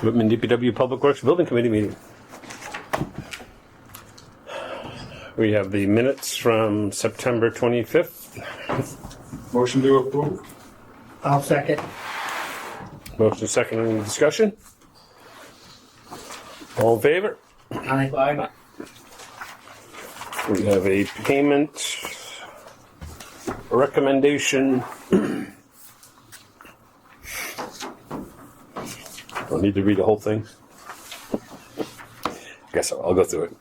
Whitman DPW Public Works Building Committee meeting. We have the minutes from September 25th. Motion to approve. I'll second. Motion second, any discussion? All in favor? Aye. We have a payment recommendation. Don't need to read the whole thing. I guess I'll go through it.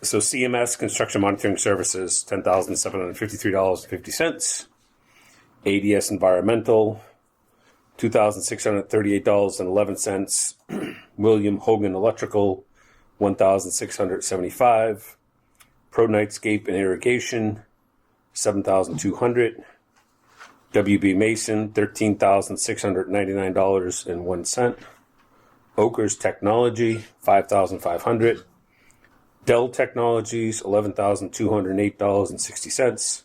So CMS, Construction Monitoring Services, $10,753.50. ADS Environmental, $2,638.11. William Hogan Electrical, $1,675. Pro Nightscape and Irrigation, $7,200. WB Mason, $13,699.01. Oakers Technology, $5,500. Dell Technologies, $11,208.60.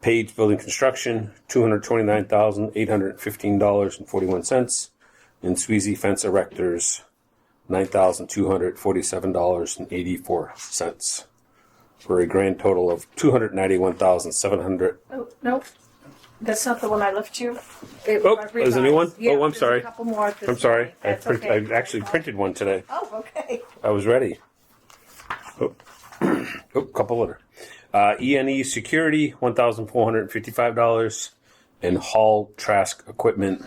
Page Building Construction, $229,815.41. And Sweezy Fence Erectors, $9,247.84. For a grand total of $291,700. Oh, no. That's not the one I left you. Oh, there's a new one? Yeah, Oh, I'm there's sorry. A couple more at this I'm sorry. point. That's okay. I actually printed one today. Oh, okay. I was ready. Oh, couple other. E&E Security, $1,455. And Hall Trask Equipment,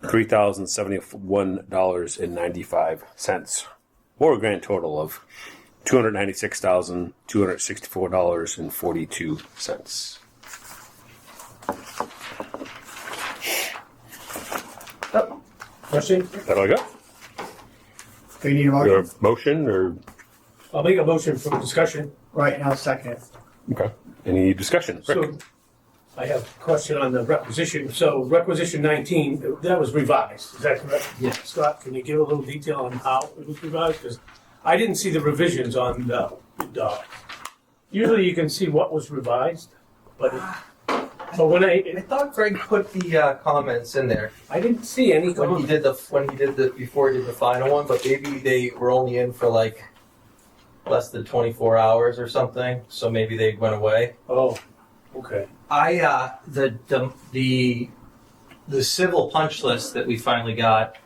$3,071.95. For a grand total of $296,264.42. Oh, Question? That all I got? Do you need a motion? Your motion or I'll make a motion for discussion. Right, and I'll second it. okay? Any discussion? Rick? So I have a question on the requisition. So requisition 19, that was revised, is that correct? Yeah. Scott, can you give a little detail on how it was revised? Because I didn't see the revisions on the doc. Usually you can see what was revised, but when I thought Greg put the comments in there I didn't see any before he did the final one, but maybe they were only in for like less than 24 hours or something, so maybe they went away. Oh, okay. The civil punch list that we finally got,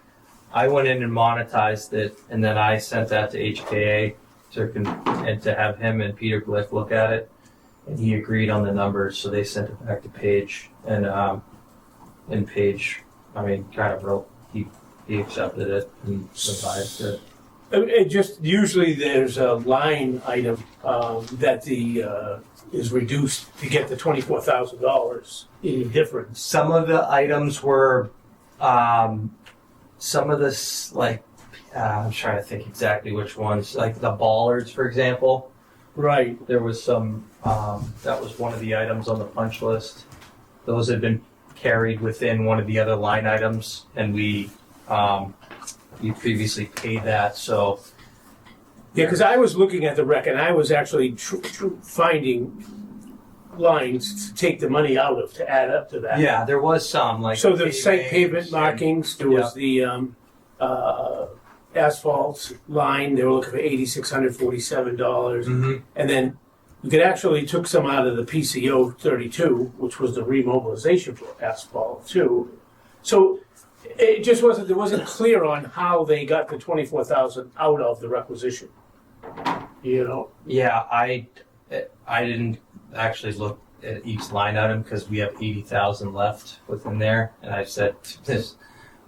I went in and monetized it, and then I sent that to HKA and to have him and Peter Glick look at it, and he agreed on the numbers, so they sent it back to Paige, and Paige, kind of wrote, he accepted it and revised it. It just usually there's a line item that is reduced to get the $24,000 in difference. Some of the items were, some of this, I'm trying to think exactly which ones, like the bollards, for example. Right. There was some, that was one of the items on the punch list. Those had been carried within one of the other line items, and we previously paid that, so. Yeah, because I was looking at the rec and I was actually finding lines to take the money out of to add up to that. Yeah, there was some, like. So the site pavement markings, there was the asphalt line, they were looking for $8,647. Mhm. And then we could actually took some out of the PCO 32, which was the remobilization for asphalt too. So it just wasn't, it wasn't clear on how they got the $24,000 out of the requisition. You know? Yeah, I didn't actually look at each line item because we have 80,000 left within there, and I said there's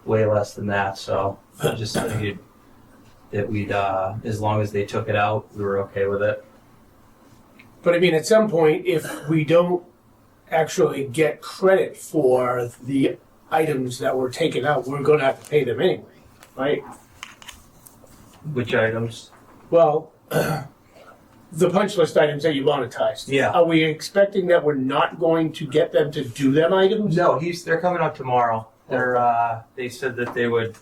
way less than that, so I just figured that we'd, as long as they took it out, we were okay with it. But I mean, at some point, if we don't actually get credit for the items that were taken out, we're gonna have to pay them anyway, right? Which items? Well, the punch list items that you monetized. Yeah. Are we expecting that we're not going to get them to do them items? No, they're coming up tomorrow. They said that they would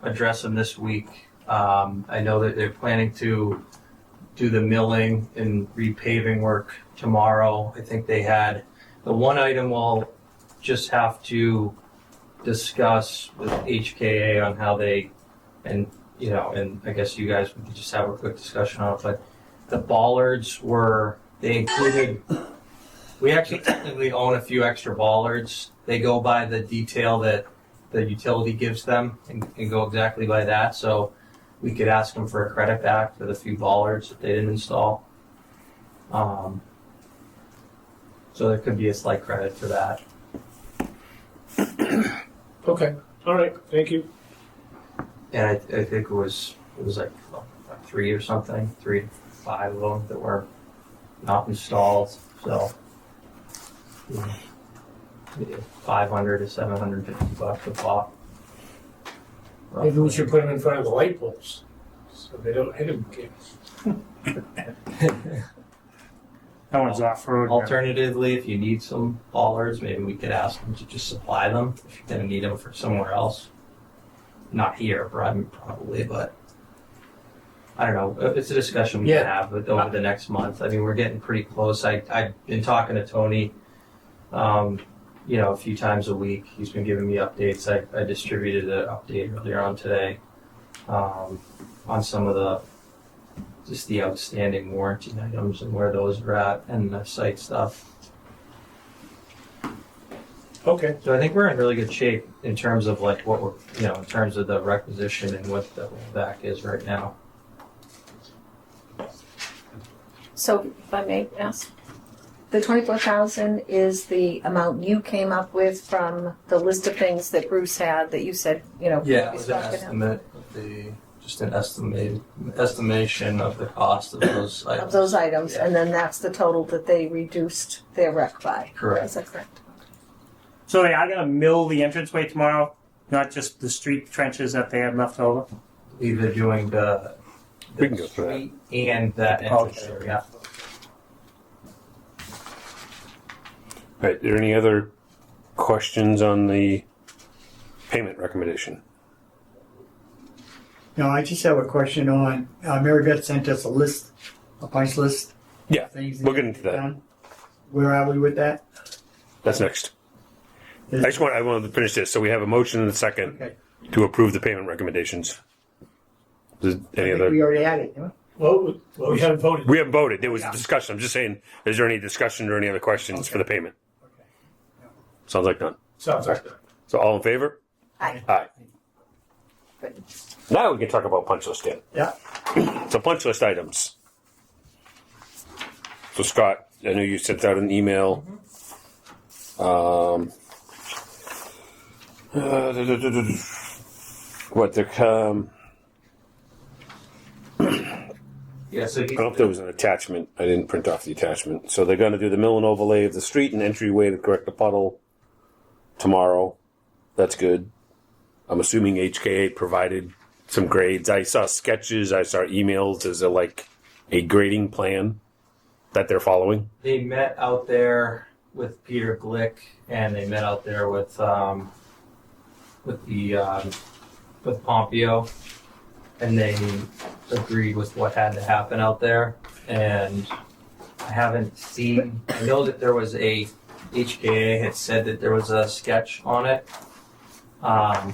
address them this week. I know that they're planning to do the milling and repaving work tomorrow. I think they had the one item we'll just have to discuss with HKA on how they and and I guess you guys we could just have a quick discussion on it. But the bollards they included. We actually technically own a few extra bollards. They go by the detail that the utility gives them and go exactly by that. So we could ask them for a credit back for the few bollards that they didn't install. So there could be a slight credit for that. Okay, all right, thank you. And I think it was like 3 or something, 3 to 5 of them that were not installed. So yeah, 500 to 750 bucks a pop. Maybe we should put them in front of the light poles, so they don't hit them again. That one's off road. Alternatively, if you need some bollards, maybe we could ask them to just supply them if you're going to need them for somewhere else. Not here, probably, but I don't know. It's a discussion we can have over the next month. I mean, we're getting pretty close. I've been talking to Tony, a few times a week. He's been giving me updates. I distributed an update earlier on today on some of the outstanding warranty items and where those are at and the site stuff. Okay. So I think we're in really good shape in terms of like what we're, in terms of the requisition and what the back is right now. So if I may ask, the 24,000 is the amount you came up with from the list of things that Bruce had that you said, Yeah, we it was an spoke to him. estimate of just an estimation of the cost of those items. Of those items, Yeah. and then that's the total that they reduced their rec by. Correct. Is that correct? So they are going to mill the entranceway tomorrow, not just the street trenches that they had left over. Either doing the We can go through that. street and that entrance Okay. area. Right, are there any other questions on the payment recommendation? No, I just have a question on, Mary Beth sent us a list, a punch list. Yeah, of things we'll get into that. done. Where are we with that? That's next. I wanted to finish this. So we have a motion and a second Okay. to approve the payment recommendations. Any I think other? we already had it, huh? Well, we haven't voted. We haven't voted. There was a discussion. I'm just saying, is there any discussion or any other questions for the payment? Okay. Sounds like none. Sounds like that. So all in favor? Aye. Aye. Good. Now we can talk about punch list then. Yeah. So punch list items. So Scott, I know you sent out an email. What the Yeah, so I don't know if there was an attachment. I didn't print off the attachment. So they're going to do the mill and overlay of the street and entryway to correct the puddle tomorrow. That's good. I'm assuming HKA provided some grades. I saw sketches. I saw emails. Is there like a grading plan that they're following? they met out there with Peter Glick, and they met out there with Pompeo, and they agreed with what had to happen out there. And I haven't seen. I know that there was a HKA had said that there was a sketch on it. I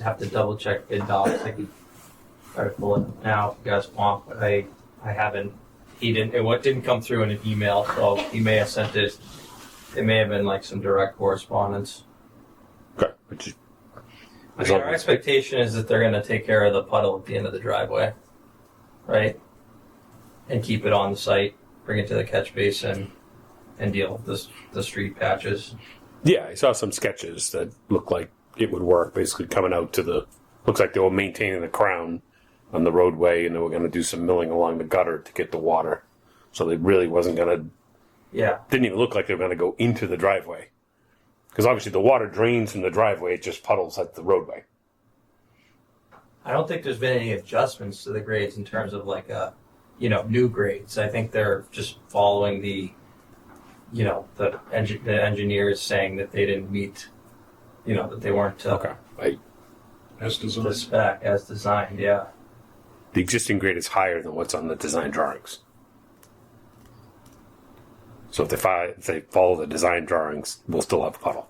have to double check bid docs. I could try to pull it up now if you guys want, but I haven't. He didn't. It didn't come through in an email, so he may have sent it. It may have been like some direct correspondence. Okay. I mean, our expectation is that they're going to take care of the puddle at the end of the driveway, right? And keep it on the site, bring it to the catch basin, and deal with the street patches. Yeah, I saw some sketches that looked like it would work. Basically, coming out to the looks like they were maintaining the crown on the roadway, and they were going to do some milling along the gutter to get the water. So they really wasn't going to. Yeah, Didn't even look like they were going to go into the driveway, because obviously the water drains from the driveway. It just puddles at the roadway. I don't think there's been any adjustments to the grades in terms of like new grades. I think they're just following the engineers saying that they didn't meet, that they weren't As the spec as designed. Yeah. The existing grade is higher than what's on the design drawings. So if they follow the design drawings, we'll still have a puddle.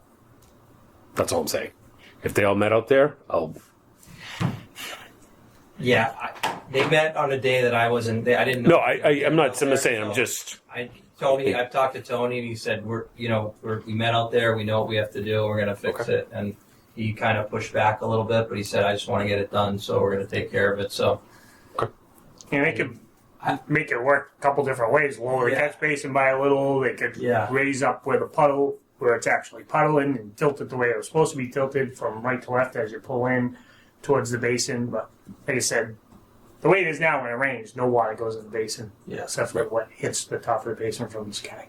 That's all I'm saying. If they all met out there, Yeah, they met on a day that I wasn't there. I didn't know. No, I'm not saying, I'm just, Tony, I've talked to Tony and he said, we met out there. We know what we have to do. We're going to fix it. And he kind of pushed back a little bit, but he said, I just want to get it done. So we're going to take care of it. So. And they could make it work a couple different ways. Lower the catch basin by a little. They could raise up where the puddle, where it's actually puddling, and tilt it the way it was supposed to be tilted from right to left as you pull in towards the basin. But like I said, the way it is now when it rains, no water goes in the basin. Yeah. Except for what hits the top of the basin from the sky.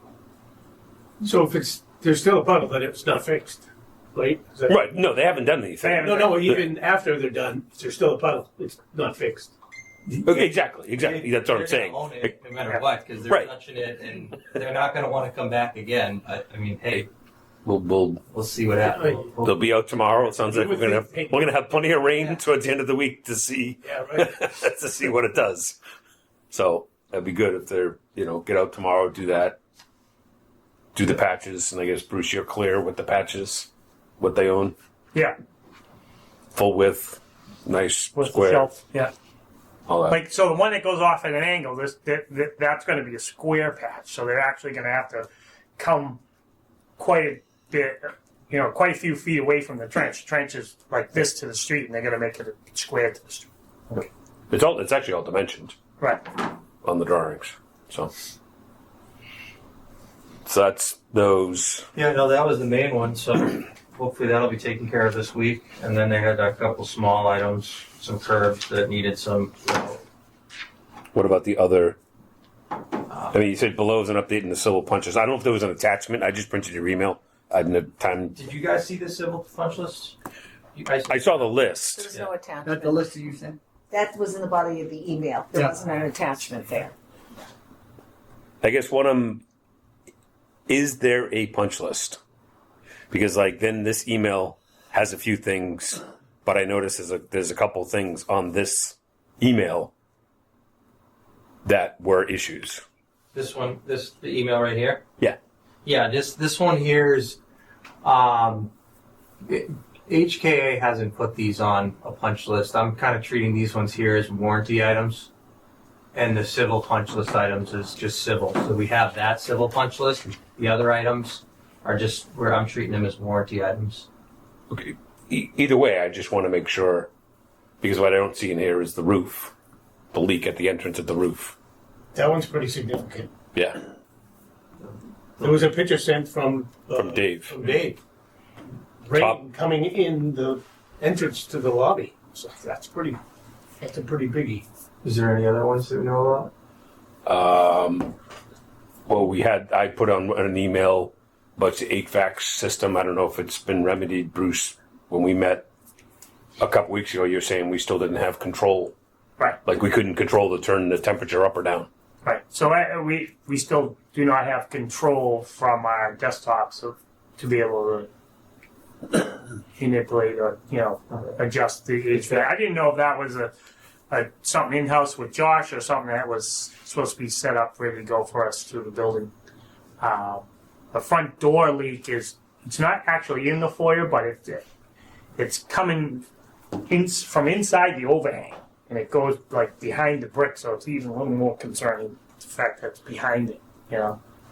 So if there's still a puddle, then it's not fixed, right? Is that- right, no, they haven't done anything. No, even after they're done, if there's still a puddle, it's not fixed. Okay, exactly, that's what I'm saying. They're gonna own it no matter what, because they're touching it, and they're not going to want to come back again. I mean, hey, We'll see what happens. they'll be out tomorrow. It sounds like we're gonna have plenty of rain towards the end of the week to see to see what it does. So that'd be good if they're get out tomorrow, do that, do the patches, and I guess Bruce, you're clear with the patches, what they own, Yeah, full width, nice with square, the shelf. Yeah. all that. Like, so the one that goes off at an angle, that's going to be a square patch. So they're actually going to have to come quite a bit, quite a few feet away from the trench. The trench is like this to the street, and they're going to make it a square to the street. It's actually all dimensioned Right. on the drawings. So that's those. Yeah, no, that was the main one. So hopefully that'll be taken care of this week. And then they had a couple small items, some curbs that needed some. What about the other? I mean, you said below is an update in the civil punches. I don't know if there was an attachment. I just printed your email. I didn't have time. Did you guys see the civil punch list? You guys? I saw the list. There's no attachment. That the list that you sent? That was in the body of the email. There Yeah. wasn't an attachment there. I guess is there a punch list? Because then this email has a few things, but I noticed there's a couple things on this email that were issues. This one, the email right here. Yeah. Yeah, this one here is, HKA hasn't put these on a punch list. I'm kind of treating these ones here as warranty items, and the civil punch list items is just civil. So we have that civil punch list. The other items are just where I'm treating them as warranty items. Okay. Either way, I just want to make sure, because what I don't see in here is the roof, the leak at the entrance of the roof. That one's pretty significant. Yeah. There was a picture sent from Dave. From Dave. Rain coming in the entrance to the lobby. So that's a pretty biggie. Is there any other ones that we know about? Well, I put on an email about the HVAC system. I don't know if it's been remedied, Bruce. When we met a couple weeks ago, you're saying we still didn't have control. Right. Like we couldn't control to turn the temperature up or down. Right. So we still do not have control from our desktops to be able to manipulate or adjust the HVAC. I didn't know if that was a something in house with Josh or something that was supposed to be set up ready to go for us through the building. The front door leak it's not actually in the foyer, but it's coming from inside the overhang. And it goes behind the brick, so it's even a little more concerning, the fact that it's behind it,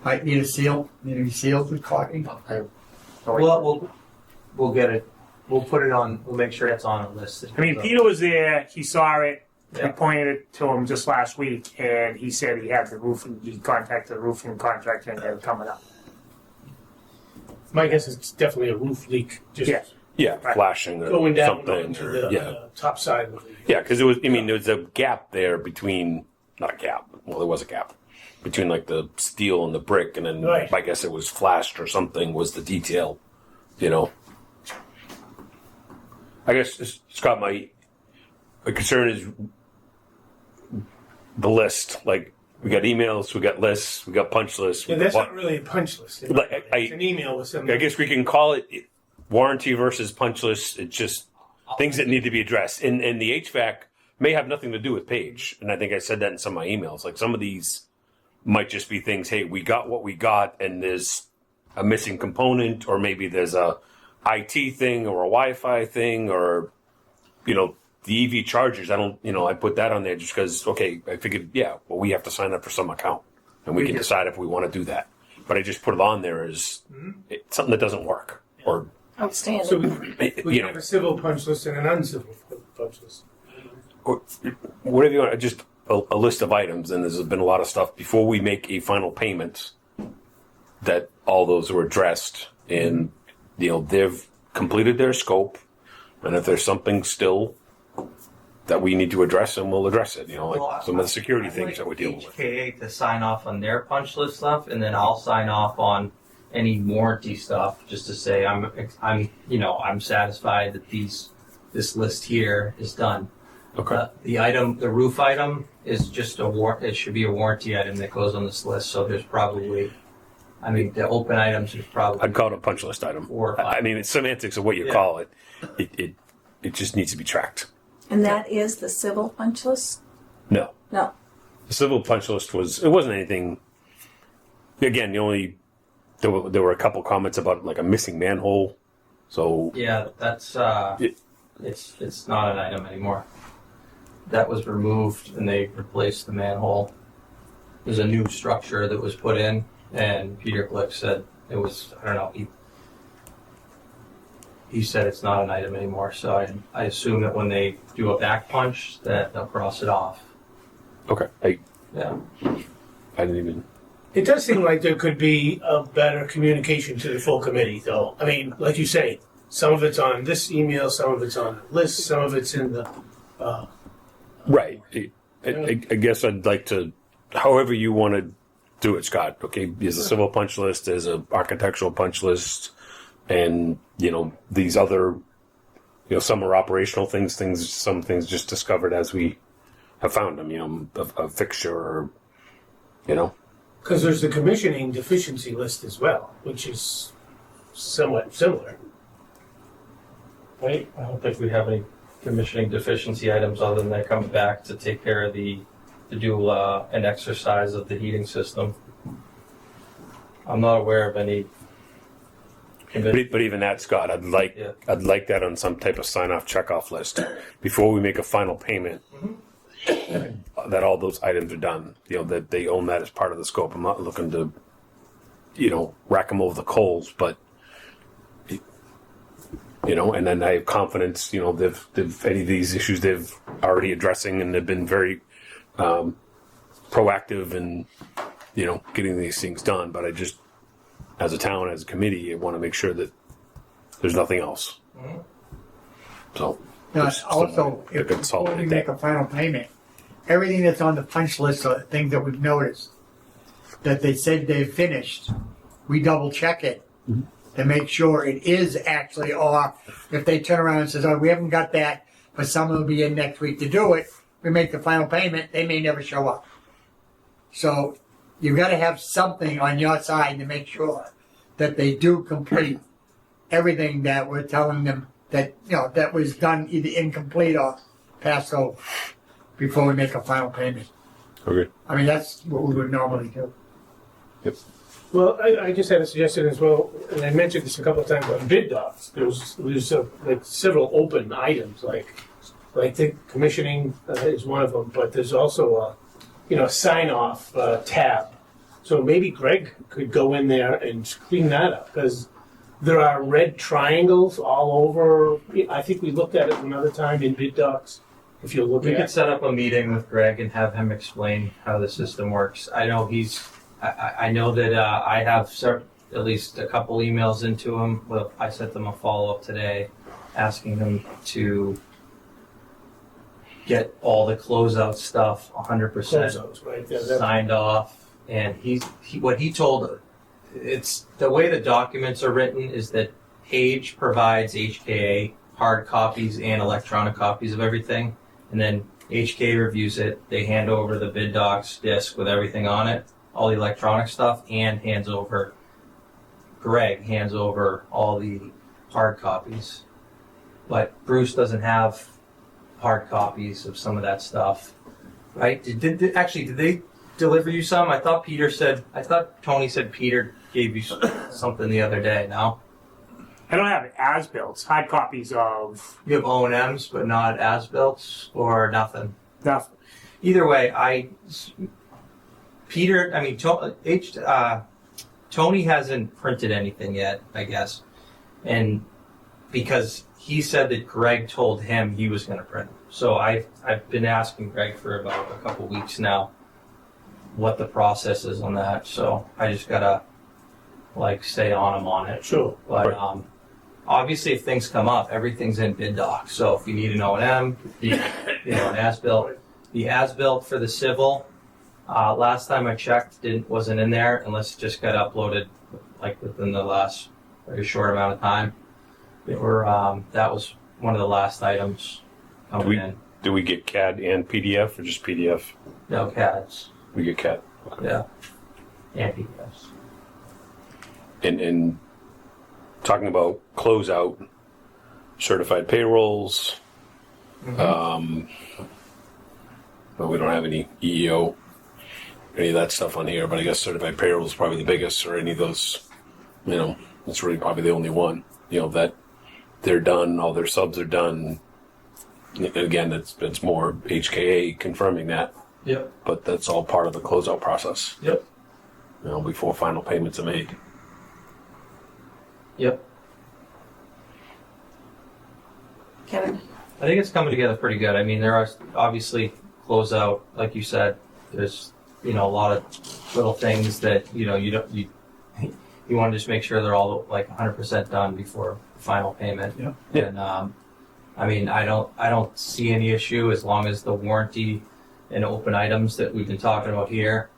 Might need a seal, need to be sealed with caulking. We'll get it. We'll put it on. We'll make sure it's on a list. I mean, Peter was there, he saw it, Yeah. we pointed it to him just last week, and he said he had he contacted the roofing contractor and had it coming up. My guess is it's definitely a roof leak. Just Yeah. Yeah, Right. flashing or going down something. onto Or, the top side of the Yeah, because there was a gap there between, not a gap, well, there was a gap between the steel and the brick, and then Right. I guess it was flashed or something was the detail, I guess, Scott, my concern is the list. We got emails, we got lists, we got punch lists. Yeah, that's not really a punch list. It's an email with some. I guess we can call it warranty versus punch list. It's just things that need to be addressed. And the HVAC may have nothing to do with Page. And I think I said that in some of my emails. Some of these might just be things, hey, we got what we got and there's a missing component, or maybe there's a IT thing or a Wi-Fi thing, or, the EV chargers, I put that on there just because, okay, I figured, we have to sign up for some account and we can decide if we want to do that. But I just put it on there as something that doesn't work. Or, Outstanding. So we can have a civil punch list and an uncivil punch list. or whatever you want, just a list of items. And there's been a lot of stuff before we make a final payment that all those were addressed and, they've completed their scope. And if there's something still that we need to address, then we'll address it. Like some of the security things that we're dealing with. HKA to sign off on their punch list stuff, and then I'll sign off on any warranty stuff, just to say I'm satisfied that this list here is done. Okay. The roof item is just it should be a warranty item that goes on this list. So there's probably, the open items is probably. I'd call it a punch list item. 4 or 5. It's semantics of what you call it. It just needs to be tracked. And that is the civil punch list? No. No. The civil punch list wasn't anything. Again, there were a couple comments about like a missing manhole. So Yeah, that's it's not an item anymore. That was removed and they replaced the manhole. There's a new structure that was put in, and Peter Glick said it was, I don't know, he said it's not an item anymore. So I assume that when they do a back punch that they'll cross it off. okay, Yeah. I didn't even. It does seem like there could be a better communication to the full committee, though. Like you say, some of it's on this email, some of it's on the list, some of it's in the. Right. I guess I'd like to, however you want to do it, Scott. Okay, there's a civil punch list, there's a architectural punch list, and these other, some are operational things, some things just discovered as we have found them. A fixture, or Because there's the commissioning deficiency list as well, which is somewhat similar. Right? I don't think we have any commissioning deficiency items other than they come back to take care of to do an exercise of the heating system. I'm not aware of any. But even that, Scott, I'd like that on some type of sign-off, check-off list before we make a final payment. That all those items are done. That they own that as part of the scope. I'm not looking to, rack them over the coals, but and then I have confidence. They've any of these issues they've already addressing, and they've been very proactive in getting these things done. But I just, as a town, as a committee, I want to make sure that there's nothing else. So. Also, if before we make a final payment, everything that's on the punch list are things that we've noticed that they said they've finished, we double check it to make sure it is actually, or if they turn around and says, oh, we haven't got that, but someone will be in next week to do it, we make the final payment, they may never show up. So you've got to have something on your side to make sure that they do complete everything that we're telling them that that was done either incomplete or passed over before we make a final payment. Okay. That's what we would normally do. Yep. Well, I just had a suggestion as well, and I mentioned this a couple of times on bid docs. There's like several open items, like I think commissioning is one of them, but there's also a sign off tab. So maybe Greg could go in there and clean that up, because there are red triangles all over. I think we looked at it another time in bid docs. If you look We at could set up a meeting with Greg and have him explain how the system works. I know I know that I have at least a couple emails into him. Well, I sent them a follow-up today asking him to get all the closeout stuff 100% closeouts, right? signed off. And what he told, it's the way the documents are written is that Page provides HKA hard copies and electronic copies of everything. And then HKA reviews it. They hand over the bid docs disc with everything on it, all the electronic stuff, and Greg hands over all the hard copies. But Bruce doesn't have hard copies of some of that stuff, right? Did they deliver you some? I thought Tony said Peter gave you something the other day. No? I don't have as-built, hard copies of You have O&Ms, but not as-built or nothing. nothing. Either way, Tony hasn't printed anything yet, I guess. And because he said that Greg told him he was going to print them. So I've been asking Greg for about a couple weeks now what the process is on that. So I just gotta stay on him on it. Sure. But obviously, if things come up, everything's in bid doc. So if you need an O&M, an as-built. The as-built for the civil, last time I checked, wasn't in there unless it just got uploaded within the last very short amount of time. That was one of the last items coming in. Do we get CAD and PDF or just PDF? No CADs. We get CAD. Okay. Yeah. And PDFs. And talking about closeout, certified payrolls. But we don't have any EEO, any of that stuff on here. But I guess certified payroll is probably the biggest, or any of those. It's really probably the only one. That they're done, all their subs are done. And again, it's more HKA confirming that. Yep. But that's all part of the closeout process. Yep. Before final payments are made. Yep. Kevin? I think it's coming together pretty good. I mean, there are obviously closeout, like you said. There's a lot of little things that you want to just make sure they're all 100% done before final payment. Yeah. And I mean, I don't see any issue as long as the warranty and open items that we've been talking about here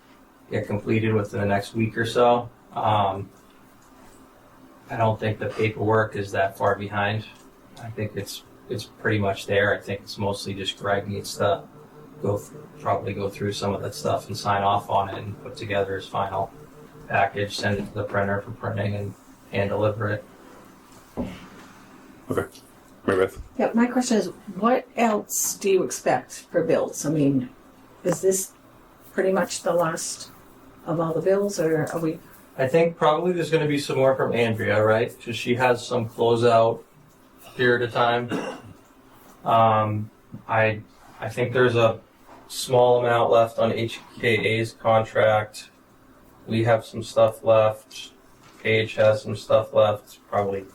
get completed within the next week or so. I don't think the paperwork is that far behind. I think it's pretty much there. I think it's mostly just Greg needs to probably go through some of that stuff and sign off on it and put together his final package, send it to the printer for printing, and hand deliver it. Okay. Mary Beth? Yeah, my question is, what else do you expect for bills? I mean, is this pretty much the last of all the bills, or are we? I think probably there's going to be some more from Andrea, right? Because she has some closeout period of time. I think there's a small amount left on HKA's contract. We have some stuff left. Paige has some stuff left. Probably,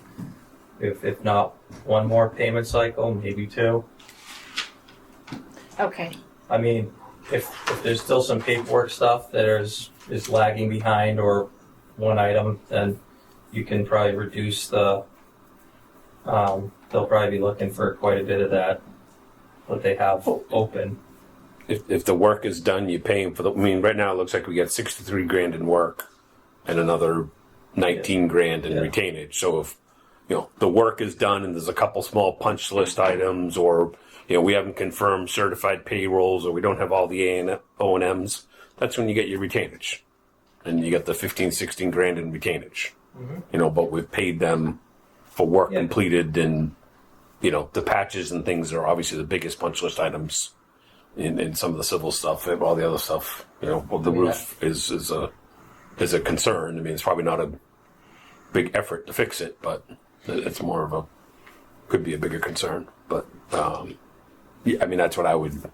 if not one more payment cycle, maybe two. Okay. I mean, if there's still some paperwork stuff that is lagging behind or one item, then you can probably reduce the. They'll probably be looking for quite a bit of that, what they have open. If the work is done, you pay them for the. I mean, right now it looks like we got $63,000 in work, and another $19,000 in retainage. So if the work is done and there's a couple small punch list items, or we haven't confirmed certified payrolls, or we don't have all the O&Ms, that's when you get your retainage, and you get the $15,000-16,000 in retainage. But we've paid them for work completed, and the patches and things are obviously the biggest punch list items in some of the civil stuff. All the other stuff, the roof is a concern. I mean, it's probably not a big effort to fix it, but it's more of could be a bigger concern. But I mean, that's what I would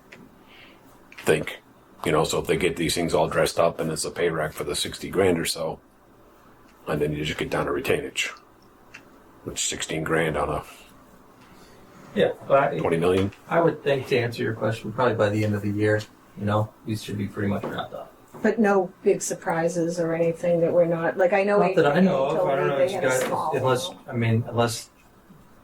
think. So if they get these things all dressed up and it's a pay rack for the $60,000 or so, and then you just get down to retainage, which $16,000 on a $20 million. I would think, to answer your question, probably by the end of the year, these should be pretty much wrapped up. But no big surprises or anything that we're not, I know. Not that I know of. I don't know if they you had a guys, small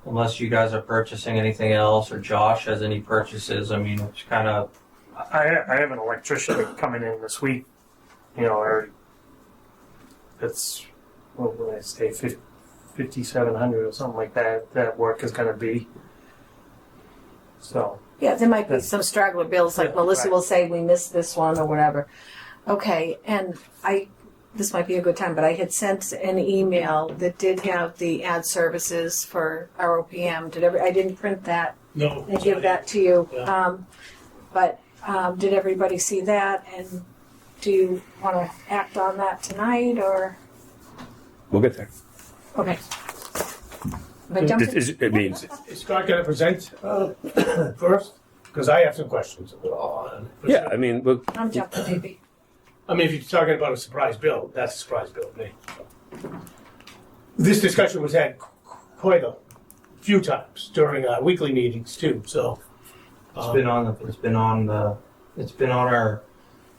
unless you guys are purchasing anything else, or Josh has any purchases. I mean, it's kind of. I have an electrician coming in this week. It's what would I say, 5,700 or something like that. That work is going to be. So. Yeah, there might be some straggler bills, like Melissa will say, we missed this one or whatever. Okay, and this might be a good time, but I had sent an email that did have the ad services for ROPM. I didn't print that No. and give that to you. Yeah. But did everybody see that? And do you want to act on that tonight, or? We'll get there. Okay. But jump in. It means Is Scott gonna present first? Because I have some questions. yeah. I mean, look, I'm jumping, baby. I mean, if you're talking about a surprise bill, that's a surprise bill to me. This discussion was had quite a few times during our weekly meetings too, so. It's been on our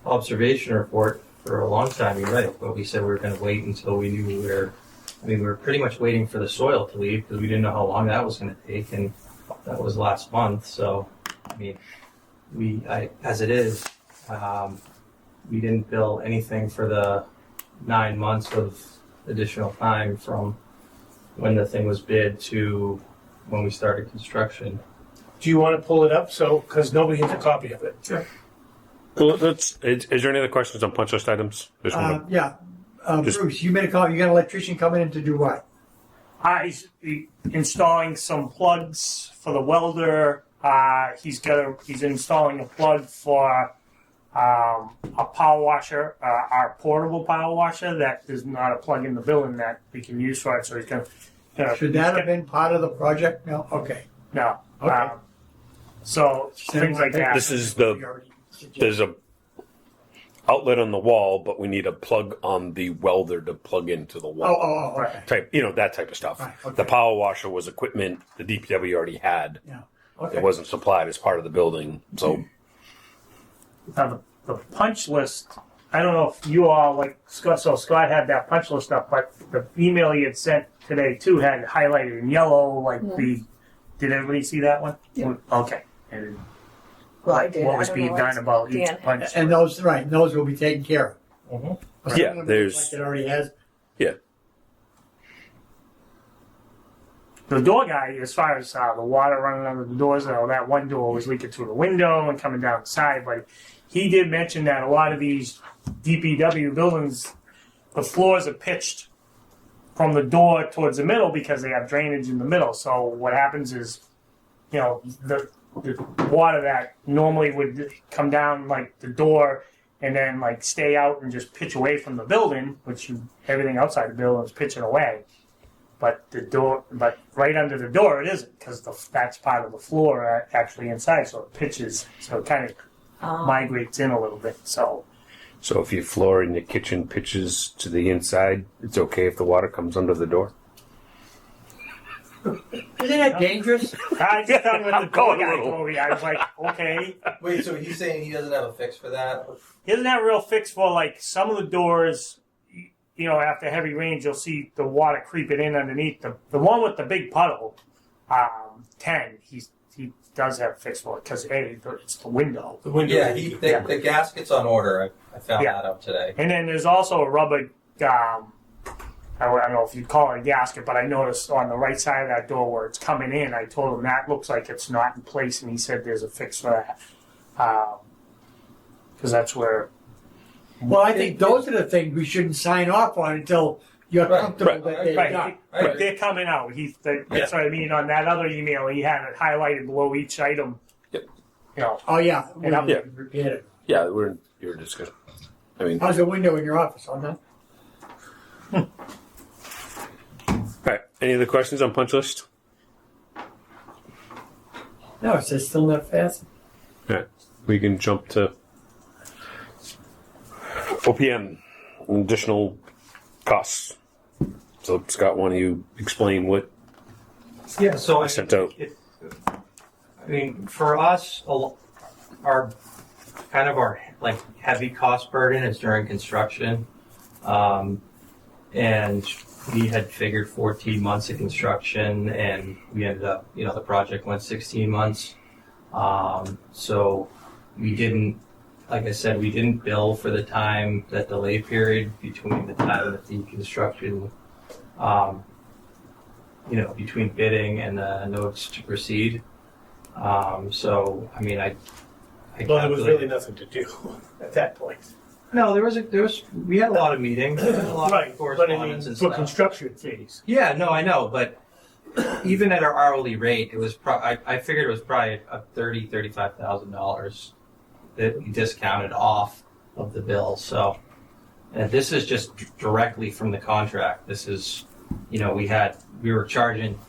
observation report for a long time. You're right, but we said we were going to wait until we knew we were pretty much waiting for the soil to leave because we didn't know how long that was going to take, and that was last month. So, I mean, as it is, we didn't bill anything for the 9 months of additional time from when the thing was bid to when we started construction. Do you want to pull it up? So, because nobody has a copy of it. Sure. well, is there any other questions on punch list items? Just wanna- Yeah. Just- Bruce, you made a call. You got an electrician coming in to do what? He's installing some plugs for the welder. He's installing a plug for a power washer, our portable power washer that is not a plug in the building that we can use for it. So he's going to. Should that have been part of the project? No. Okay. No. Okay. So things like that. This is there's a outlet on the wall, but we need a plug on the welder to plug into the wall. Oh, okay. Type, that type of stuff. Right, okay. The power washer was equipment the DPW already had. Yeah. Okay. It wasn't supplied as part of the building, so Now, the punch list, I don't know if you all, like Scott, so Scott had that punch list up, but the email he had sent today too had highlighted in yellow, like did everybody see that one? Yeah. Okay. And Well, I did. what I was don't being know done what's- about each Dan. punch. And those will be taken care of. Mhm. Yeah, there's- Like it already has. yeah. The door guy, as far as the water running under the doors, that one door was leaking through the window and coming down the side, but he did mention that a lot of these DPW buildings, the floors are pitched from the door towards the middle because they have drainage in the middle. So what happens is, the water that normally would come down like the door and then like stay out and just pitch away from the building, everything outside the building is pitching away. But right under the door it isn't because that's part of the floor actually inside, so it pitches, so it kind of migrates in a little bit. So if your floor in the kitchen pitches to the inside, it's okay if the water comes under the door. Isn't that dangerous? I just thought what the door going a guy little. told me. I was like, okay. Wait, so he's saying he doesn't have a fix for that? He doesn't have a real fix for like some of the doors. After heavy rains, you'll see the water creeping in underneath. The one with the big puddle, 10. He does have a fix for it because it's the window. The window. Yeah, the gasket's on order. I found Yeah. that out today. And then there's also a rubber. I don't know if you'd call it a gasket, but I noticed on the right side of that door where it's coming in, I told him that looks like it's not in place, and he said there's a fix for that. Because that's where. Well, I think those are the things we shouldn't sign off on until you're Right, comfortable right, that they're Right, done. but they're coming out. That's what I mean. On that other email, he had it highlighted below each item. Yep. Oh, yeah. And I'm- Yeah. Repeat it. Yeah, we're in your discussion. I mean, How's the window in your office on that? all right. Any other questions on punch list? No, it says still not fast. All right. We can jump to OPM, additional costs. So, Scott, why don't you explain what Yeah, so I sent out? For us, our heavy cost burden is during construction, and we had figured 14 months of construction, and we ended up, the project went 16 months. So we didn't, like I said, we didn't bill for the time, that delay period between the time that the construction, between bidding and the notice to proceed. So, I mean, I Well, there was really calculated- nothing to do at that point. No, we had a lot of meetings, we had a lot of Right, but I mean, correspondence and for stuff. construction fees. Yeah, no, I know, but even at our hourly rate, it was I figured it was probably a $35,000 that we discounted off of the bill. So, and this is just directly from the contract. This is we were charging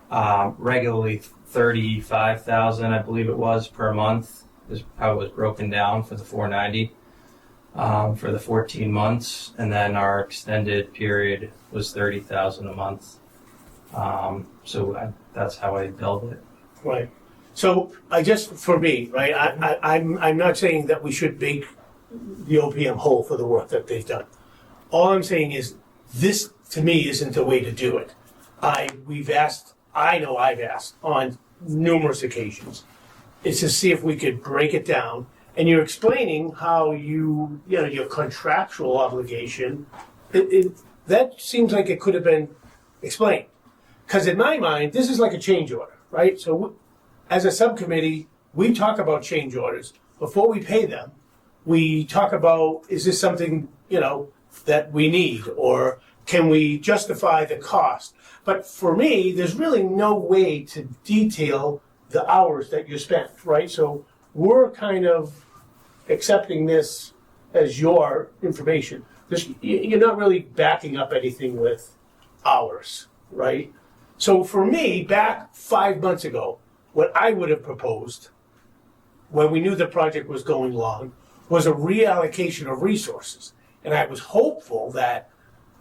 regularly 35,000, I believe it was, per month. Is how it was broken down for the 490 for the 14 months, and then our extended period was 30,000 a month. That's how I billed it. Right. So for me, right, I'm not saying that we should make the OPM whole for the work that they've done. All I'm saying is this, to me, isn't the way to do it. I've asked on numerous occasions, is to see if we could break it down. And you're explaining how your contractual obligation, that seems like it could have been explained. Because in my mind, this is like a change order, right? So as a subcommittee, we talk about change orders. Before we pay them, we talk about, is this something, that we need, or can we justify the cost? But for me, there's really no way to detail the hours that you spent, right? So we're kind of accepting this as your information. You're not really backing up anything with hours, right? So for me, back 5 months ago, what I would have proposed when we knew the project was going long was a reallocation of resources. And I was hopeful that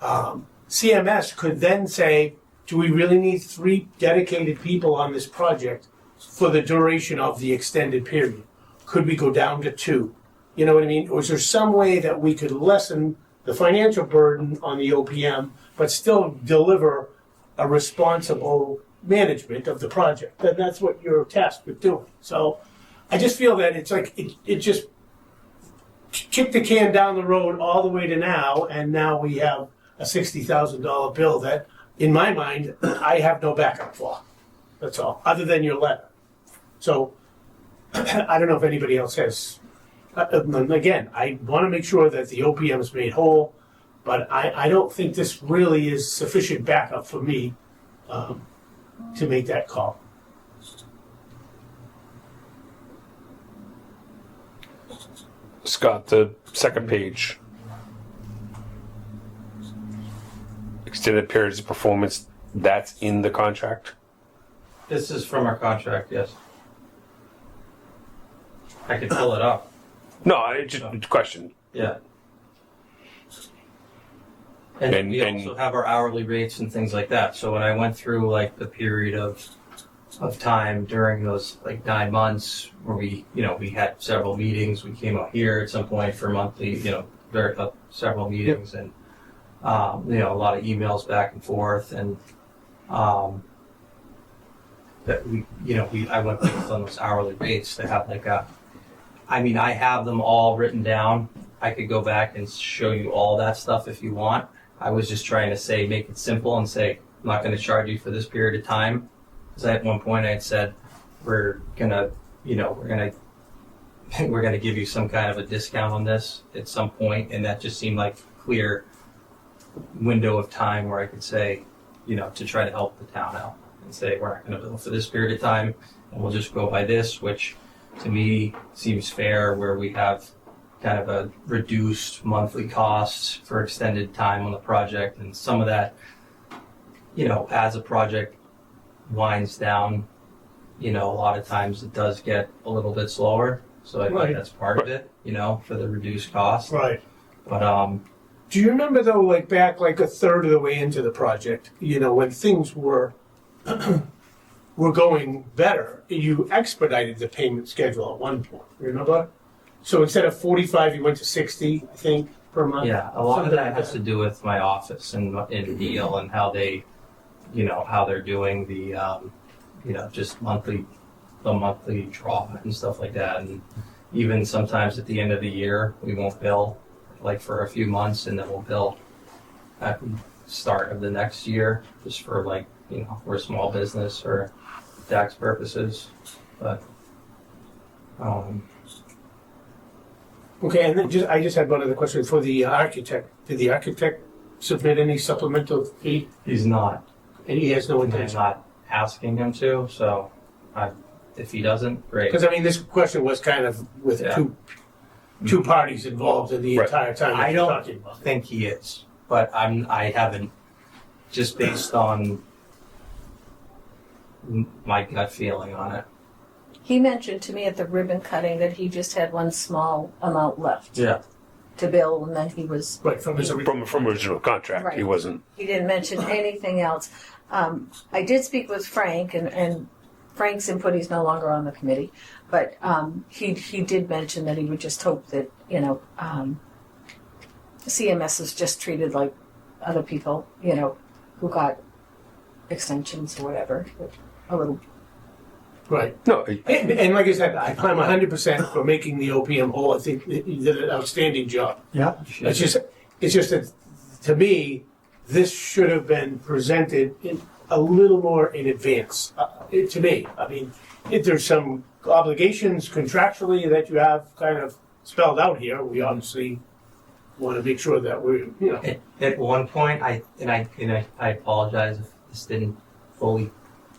CMS could then say, do we really need 3 dedicated people on this project for the duration of the extended period? Could we go down to 2? You know what I mean? Or is there some way that we could lessen the financial burden on the OPM, but still deliver a responsible management of the project? And that's what you're tasked with doing. So I just feel that it's like it just kicked the can down the road all the way to now, and now we have a $60,000 bill that, in my mind, I have no backup for. That's all, other than your letter. So I don't know if anybody else has. Again, I want to make sure that the OPM is made whole, but I don't think this really is sufficient backup for me to make that call. Scott, the second page. Extended periods of performance, that's in the contract? This is from our contract, yes. I could pull it up. No, I just question. Yeah. And we And- also have our hourly rates and things like that. So when I went through like the period of time during those like 9 months where we had several meetings, we came out here at some point for monthly, several meetings and a lot of emails back and forth, and that I went based on those hourly rates to have like I have them all written down. I could go back and show you all that stuff if you want. I was just trying to make it simple and say, I'm not going to charge you for this period of time. Because at one point I had said, we're gonna give you some kind of a discount on this at some point, and that just seemed like a clear window of time where I could say, to try to help the town out and say, we're not going to bill for this period of time, and we'll just go by this, which to me seems fair, where we have kind of a reduced monthly cost for extended time on the project, and some of that, as a project winds down, a lot of times it does get a little bit slower. So I think that's part of it, for the reduced cost. Right. But do you remember though, like back like a third of the way into the project, when things were going better, you expedited the payment schedule at one point. Remember? So instead of 45, you went to 60, I think, per month. Yeah, a lot of that has to do with my office and Deal and how they, how they're doing the, just the monthly draw and stuff like that. And even sometimes at the end of the year, we won't bill like for a few months, and then we'll bill at the start of the next year, just for like, we're a small business or tax purposes. But, Okay, and then I just had one other question for the architect. Did the architect submit any supplemental fee? he's not. And he has no I'm intention. not asking him to, so if he doesn't, great. Because this question was kind of with Yeah. two parties involved in the Right. entire time. I we're don't talking about. think he is, but I haven't just based on my gut feeling on it. He mentioned to me at the ribbon cutting that he just had one small amount left Yeah. to bill, and then he was, Right, from his original. From original contract, he Right. wasn't. he didn't mention anything else. I did speak with Frank, and Frank's input, he's no longer on the committee, but he did mention that he would just hope that, CMS is just treated like other people, who got extensions or whatever, a little. Right. No, And like I said, I'm 100% for making the OPM whole. I think you did an outstanding job. Yeah. It's just that, to me, this should have been presented a little more in advance. To me, I mean, if there's some obligations contractually that you have kind of spelled out here, we obviously want to make sure that we're, At one point, I apologize if this didn't fully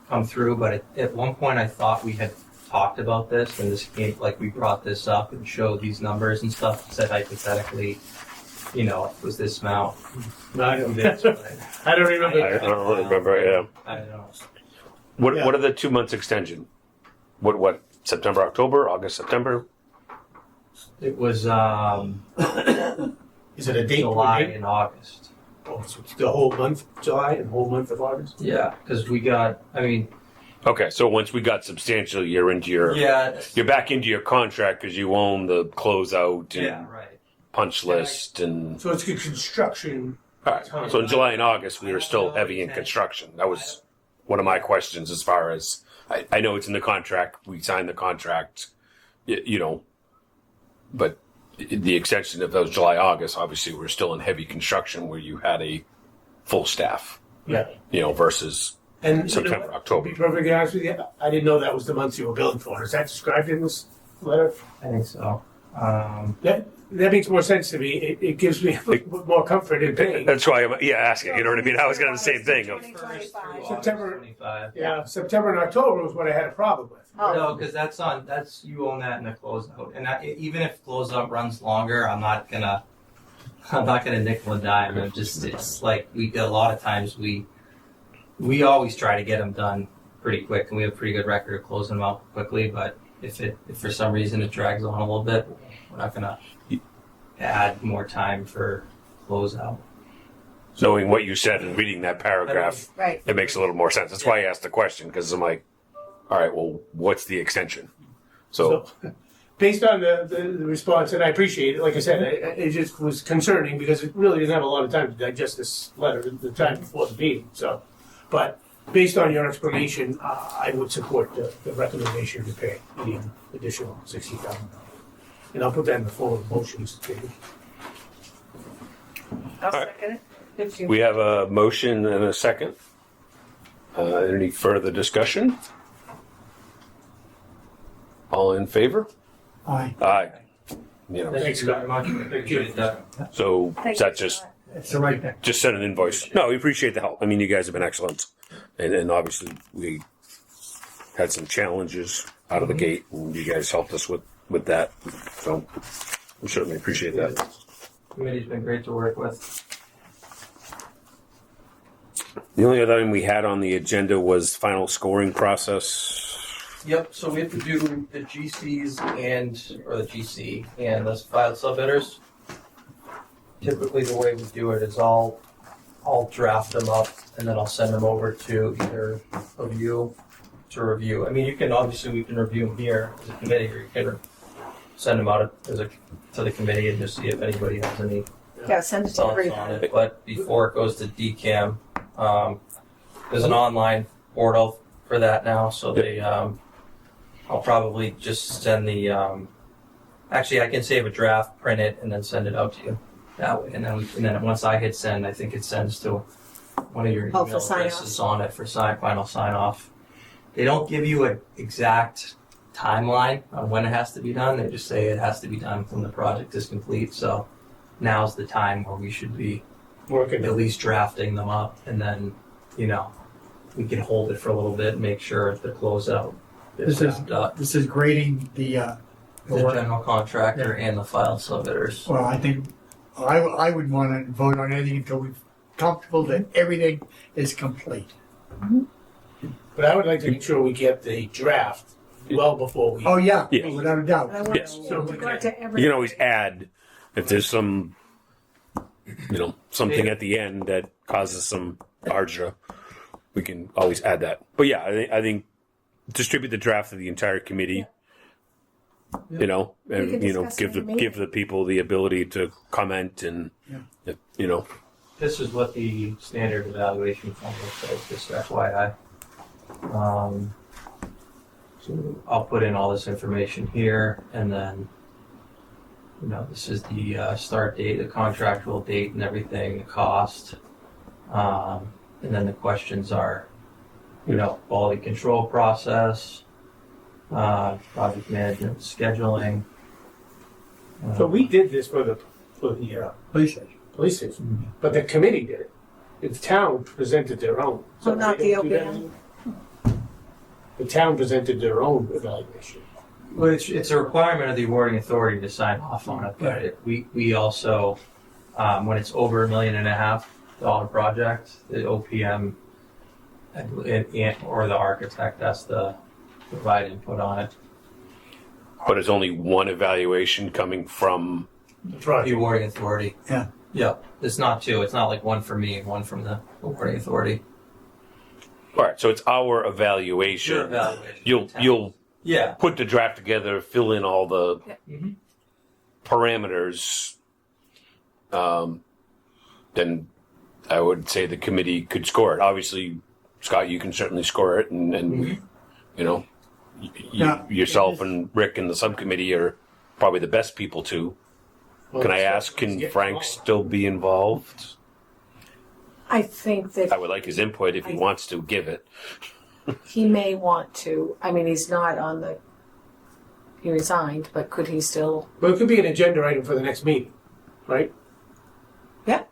come through, but at one point I thought we had talked about this, and this came, like, we brought this up and showed these numbers and stuff, said hypothetically, it was this amount. I don't This, but I don't remember. I don't remember. Yeah. I don't know. What are the 2 months extension? What September, October, August, September? It was Is it a date? July and August. Oh, so it's the whole month, July and whole month of August? Yeah, because we got, Okay, so once we got substantial, you're into your you're back into your contract because you own the closeout and yeah, right. punch list and. So it's construction. All right. So in July and August, we were still heavy in construction. That was one of my questions as far as I know it's in the contract. We signed the contract, but the extension of those July, August, obviously we're still in heavy construction where you had a full staff, Yeah. versus And September, October. To be perfectly honest with you, I didn't know that was the months you were billing for. Is that described in this letter? I think so. That makes more sense to me. It gives me a little bit more comfort in paying. That's why I'm asking. You know what I mean? I was going to the same thing. Of, 2025. September- 25. Yeah, September and October was what I had a problem with. Oh. No, because that's you own that in the closeout, and even if closeout runs longer, I'm not gonna nickel and dime. It's like a lot of times we always try to get them done pretty quick, and we have a pretty good record of closing them out quickly. But if for some reason it drags on a little bit, we're not gonna add more time for closeout. knowing what you said and reading that paragraph, Right. it makes a little more sense. That's why I asked the question, because I'm like, all right, well, what's the extension? So, Based on the response, and I appreciate it, like I said, it just was concerning because it really didn't have a lot of time to digest this letter the time before the meeting. So, but based on your explanation, I would support the recommendation to pay the additional $60,000. And I'll put that in the form of motions. I'll second it. If you- we have a motion and a second. Any further discussion? All in favor? Aye. Aye. Thanks, you very much. Appreciate that. So Thank is that you. just It's the right thing. just send an invoice? No, we appreciate the help. I mean, you guys have been excellent, and obviously we had some challenges out of the gate, and you guys helped us with that. So we certainly appreciate that. Committee's been great to work with. The only other item we had on the agenda was final scoring process. Yep, so we have to do the GCs or the GC and the filed submitters. Typically, the way we do it is I'll draft them up and then I'll send them over to either of you to review. I mean, we can review them here as a committee, or you can send them out to the committee and just see if anybody has any Yeah, send it to thoughts on everybody. it. But before it goes to DCAM, there's an online portal for that now, so they I'll probably just send the actually I can save a draft, print it, and then send it out to you that way. And then once I hit send, I think it sends to one of your Oh, email for sign addresses on it for final sign off. They don't give you an exact timeline on when it has to be done. They just say it has to be done when the project is complete. So now's the time where we should be Working. at least drafting them up, and then we can hold it for a little bit and make sure the closeout is wrapped up. This is grading the The work. general contractor and the filed submitters. Well, I think I would want to vote on anything until we've comfortable that everything is complete. But I would like to make sure we get the draft well before we. Oh, yeah, Yeah. without a I doubt. want Yes. to regard to You every. can always add if there's some, something at the end that causes some ardra. We can always add that. But yeah, I think distribute the draft to the entire committee. We can And discuss it in the meeting. give the people the ability to comment and This is what the standard evaluation form looks like, just FYI. So I'll put in all this information here, and then, this is the start date, the contractual date and everything, the cost. And then the questions are, quality control process, project management, scheduling. So we did this for the Please. police station, but the committee did it. The town presented their own. Oh, not they the don't do that OPM? anymore. The town presented their own evaluation. Well, it's a requirement of the awarding authority to sign off on it, but we also, when it's over $1.5 million project, the OPM or the architect has to provide input on it. but it's only one evaluation coming from. The The project. awarding authority. Yeah. Yep. It's not two. It's not like one from me and one from the awarding authority. All right, so it's our evaluation. Your evaluation. You'll Yeah. put the draft together, fill in all the Mhm. parameters. Then I would say the committee could score it. Obviously, Scott, you can certainly score it, and Yeah. yourself and Rick and the subcommittee are probably the best people to. Can I ask? Can Frank still be involved? I think that I would like his input if he wants to give it. he may want to. I mean, he's not on the. He resigned, but could he still? Well, it could be an agenda item for the next meeting, right? Yeah.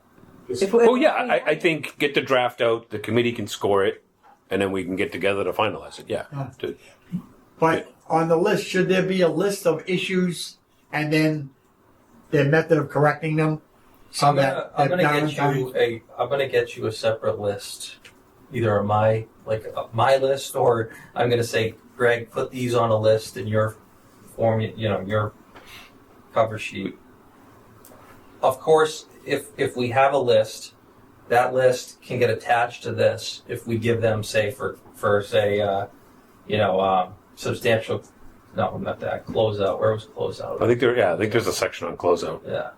If- Oh yeah, I think get the draft out. The committee can score it, and then we can get together to finalize it. Yeah. To- But on the list, should there be a list of issues and then their method of correcting them? So I'm that gonna they're get you I'm gonna get you a separate list, either on my list, or I'm gonna say, Greg, put these on a list in your form, your cover sheet. Of course, if we have a list, that list can get attached to this if we give them, say, substantial. No, not that closeout. Where was closeout? I think there's a section on closeout. Yeah.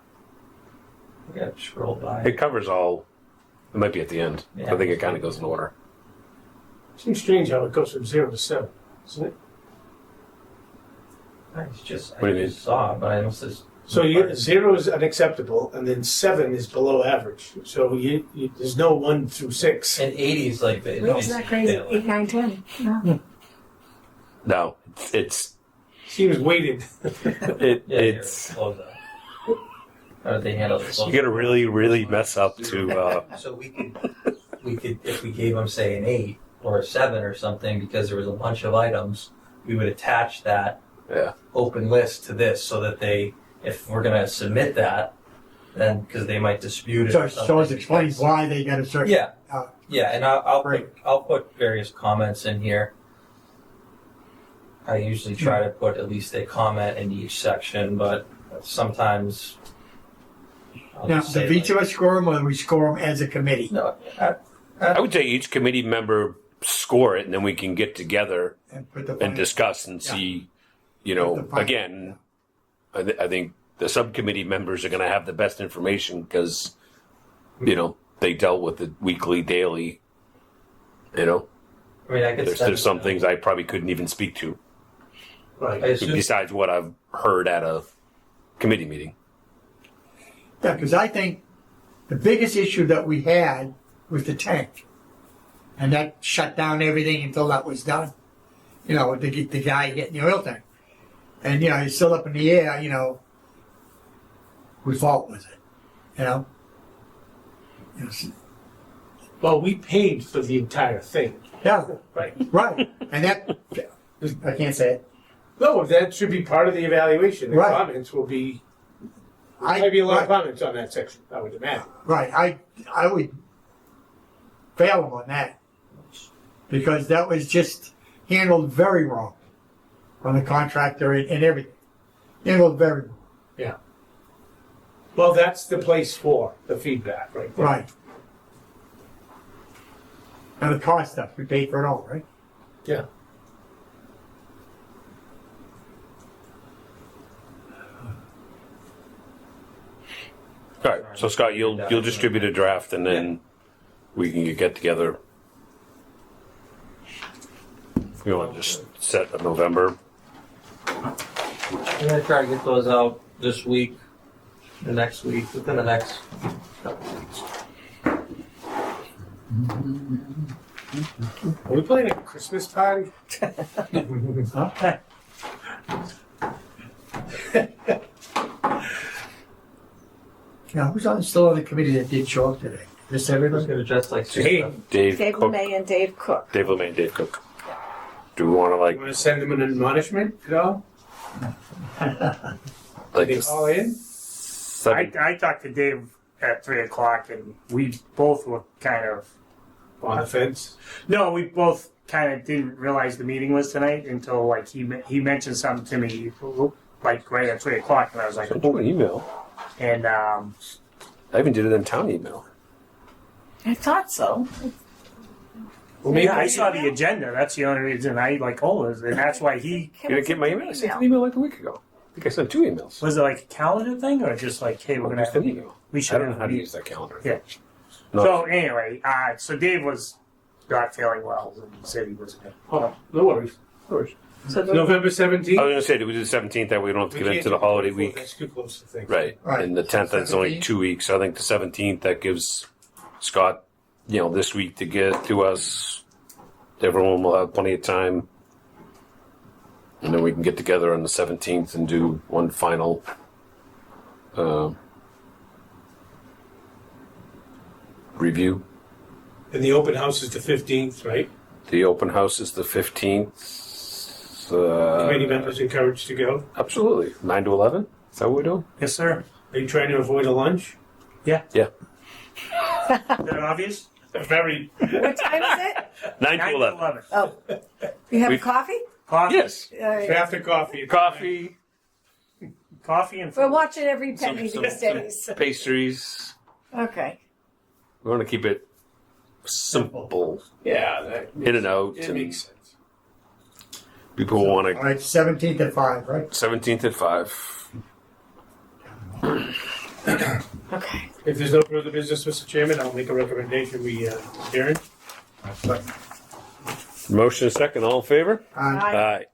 We gotta scroll by. It covers all. It might be at the end. Yeah. I think it kind of goes in order. Seems strange how it goes from 0 to 7, isn't it? I just What do you mean? saw, but I almost says. So you, 0 is unacceptable, and then 7 is below average. So there's no 1 through 6. And 80s like Well, isn't that crazy? 8, 9, 10. No. No, it's Seems weighted. it's close out. How did they handle this? you got to really mess up to. So we could if we gave them say an 8 or a 7 or something because there was a bunch of items, we would attach that Yeah. open list to this so that if we're gonna submit that, then because they might dispute it. So, or something. so it explains why they got a certain. Yeah. Uh, Yeah, and I'll Great. put various comments in here. I usually try to put at least a comment in each section, but sometimes I'll Now, just do say, each of us score them, or do we score them as a committee no, I would say each committee member score it, and then we can get together and put the and final- discuss and see. Put the final- Again, I think the subcommittee members are going to have the best information because, they dealt with it weekly, daily. I mean, I could There's some things I probably couldn't even speak to Right. I assume, besides what I've heard at a committee meeting. Yeah, because I think the biggest issue that we had was the tank, and that shut down everything until that was done. With the guy hitting the oil tank, and he's still up in the air. Whose fault was it? Well, we paid for the entire thing. Yeah, Right. right. And that I can't say it. No, that should be part of the evaluation. The Right. comments will be. There might be a lot of comments on that section, I would imagine. Right. I would fail them on that. Because that was just handled very wrong from the contractor and everything. Handled very wrong. Yeah. Well, that's the place for the feedback, right there. Right. And the cost stuff, we paid for it all, right? Yeah. All right, so Scott, you'll distribute a draft, and then we can get together. You want to just set a November? I'm gonna try to get those out this week, the next week, within the next couple weeks. Are we playing a Christmas party? Okay. Now, who's still on the committee that did show up today? Just I'm everybody? gonna just like Dave, Dave Dave Cook. LeMay and Dave Cook. Dave LeMay and Dave Cook. Do we want to you want to send them an admonishment at all? Did they call in? I talked to Dave at 3:00, and we both were kind of On the fence? no, we both kind of didn't realize the meeting was tonight until like he mentioned something to me like right at 3:00, and I was like, Send you an email. and I even did it in town email. I thought so. Well, maybe yeah, I saw the agenda. That's the only reason I like and that's why he You gonna get my email? I sent an email like a week ago. I think I sent 2 emails. was it like a calendar thing or just like, hey, we're gonna Just have an a email. we I should don't know have how a to meeting. use that calendar. Yeah. No. So anyway, so Dave was not feeling well, and he said he was gonna. Oh, no worries. No worries. So I November 17th? was gonna say, do we do the 17th? That we don't have to get into the holiday week. That's too close to think. Right. Right. And the 10th, that's only 17th? 2 weeks. So I think the 17th, that gives Scott, this week to get to us. Everyone will have plenty of time. And then we can get together on the 17th and do one final review. And the open house is the 15th, right? The open house is the 15th. Committee members encouraged to go. Absolutely. 9 to 11? Is that what we're doing? Yes, sir. Are you trying to avoid a lunch? Yeah. Is that obvious? Very. what time is it? 9 to 11. Oh, you have We- coffee? Coffee. Yes. After coffee. Coffee, Coffee and We're food. watching every some, penny some, these days. some pastries. Okay. We want to keep it simple, Yeah, that in and out. it And makes sense. people want All right, 17th at 5, right? 17th at 5. Okay. If there's no further business, Mr. Chairman, I'll make a recommendation. We adjourn. Motion second, all in favor? Aye. Aye.